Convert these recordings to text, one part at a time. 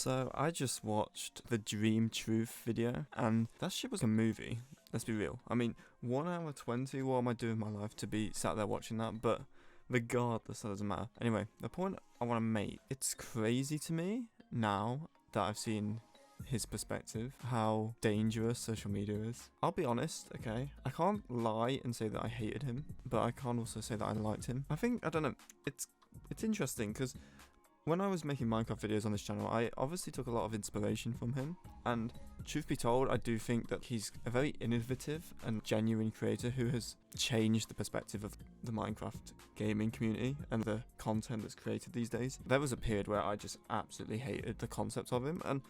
So I just watched the Dream Truth video, and that shit was a movie. Let's be real. I mean, 1 hour 20, what am I doing with my life to be sat there watching that? But regardless, that doesn't matter. Anyway, the point I want to make, it's crazy to me now that I've seen his perspective, how dangerous social media is. I'll be honest, okay? I can't lie and say that I hated him, but I can't also say that I liked him. I don't know, it's interesting because when I was making Minecraft videos on this channel, I obviously took a lot of inspiration from him, and truth be told, I do think that he's a very innovative and genuine creator who has changed the perspective of the Minecraft gaming community and the content that's created these days. There was a period where I just absolutely hated the concept of him, and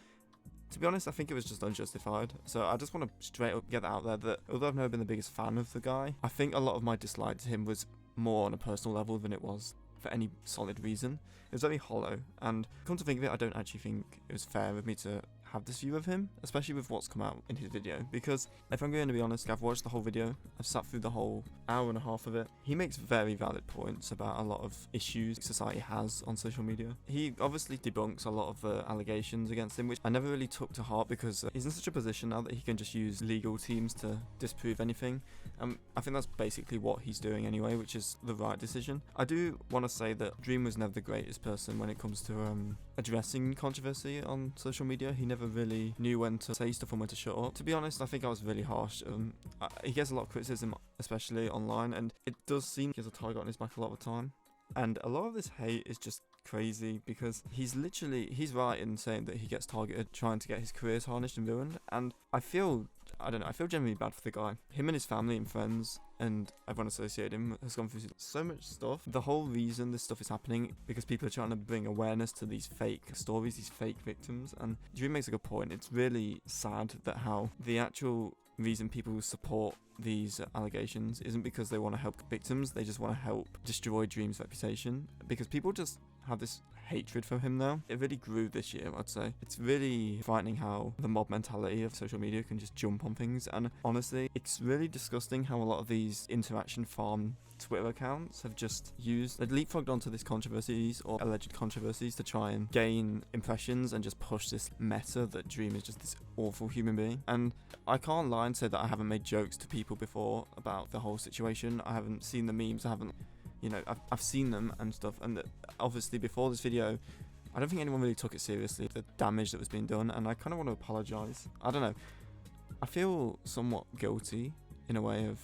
to be honest, I think it was just unjustified. So I just want to straight up get that out there that although I've never been the biggest fan of the guy, I think a lot of my dislike to him was more on a personal level than it was for any solid reason. It was very hollow, and come to think of it, I don't actually think it was fair of me to have this view of him, especially with what's come out in his video, because if I'm going to be honest, I've watched the whole video, I've sat through the whole hour and a half of it. He makes very valid points about a lot of issues society has on social media. He obviously debunks a lot of the allegations against him, which I never really took to heart because he's in such a position now that he can just use legal teams to disprove anything. I think that's basically what he's doing anyway, which is the right decision. I do want to say that Dream was never the greatest person when it comes to addressing controversy on social media. He never really knew when to say stuff and when to shut up. To be honest, I think I was really harsh. He gets a lot of criticism, especially online, and it does seem he has a target on his back a lot of the time. And a lot of this hate is just crazy because he's right in saying that he gets targeted trying to get his career tarnished and ruined. And I feel genuinely bad for the guy. Him and his family and friends and everyone associated him has gone through so much stuff. The whole reason this stuff is happening because people are trying to bring awareness to these fake stories, these fake victims. And Dream makes a good point. It's really sad that how the actual reason people support these allegations isn't because they want to help victims, they just want to help destroy Dream's reputation, because people just have this hatred for him now. It really grew this year, I'd say. It's really frightening how the mob mentality of social media can just jump on things, and honestly, it's really disgusting how a lot of these interaction farm Twitter accounts have just they've leapfrogged onto these controversies or alleged controversies to try and gain impressions and just push this meta that Dream is just this awful human being. And I can't lie and say that I haven't made jokes to people before about the whole situation. I haven't seen the memes, I've seen them and stuff, and obviously before this video, I don't think anyone really took it seriously, the damage that was being done, and I kind of want to apologise. I don't know, I feel somewhat guilty in a way of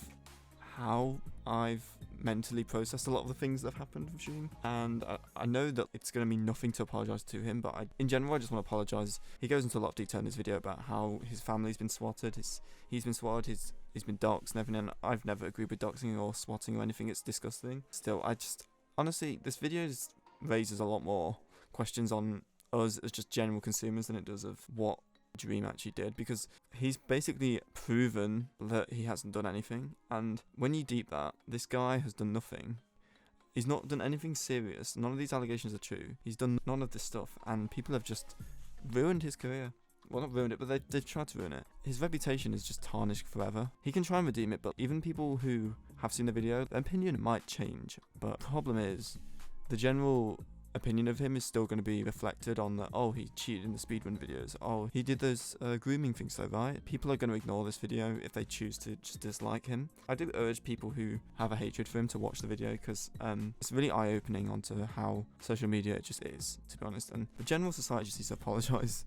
how I've mentally processed a lot of the things that have happened with Dream, and I know that it's going to mean nothing to apologise to him, but in general I just want to apologise. He goes into a lot of detail in his video about how his family's been swatted, he's been swatted, he's been doxxed and everything, and I've never agreed with doxing or swatting or anything. It's disgusting. Still, honestly, this video just raises a lot more questions on us as just general consumers than it does of what Dream actually did, because he's basically proven that he hasn't done anything. And when you deep that, this guy has done nothing. He's not done anything serious. None of these allegations are true. He's done none of this stuff, and people have just ruined his career. Well, not ruined it, but they've tried to ruin it. His reputation is just tarnished forever. He can try and redeem it, but even people who have seen the video, their opinion might change. But the problem is, the general opinion of him is still going to be reflected on the, oh, he cheated in the speedrun videos, oh, he did those grooming things though, right? People are going to ignore this video if they choose to just dislike him. I do urge people who have a hatred for him to watch the video, because it's really eye-opening onto how social media just is, to be honest, and the general society just needs to apologise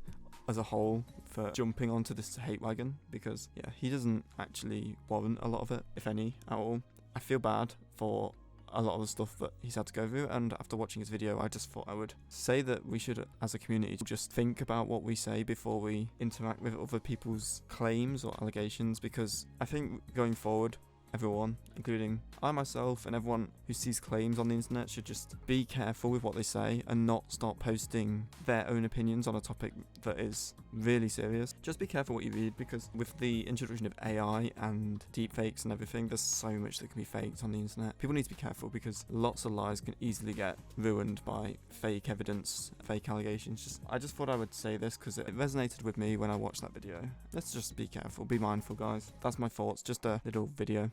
as a whole for jumping onto this hate wagon, because yeah, he doesn't actually warrant a lot of it, if any, at all. I feel bad for a lot of the stuff that he's had to go through, and after watching his video I just thought I would say that we should, as a community, just think about what we say before we interact with other people's claims or allegations, because I think going forward, everyone, including I myself and everyone who sees claims on the internet, should just be careful with what they say and not start posting their own opinions on a topic that is really serious. Just be careful what you read, because with the introduction of AI and deepfakes and everything, there's so much that can be faked on the internet. People need to be careful, because lots of lies can easily get ruined by fake evidence, fake allegations. I just thought I would say this because it resonated with me when I watched that video. Let's just be careful, be mindful, guys. That's my thoughts, just a little video.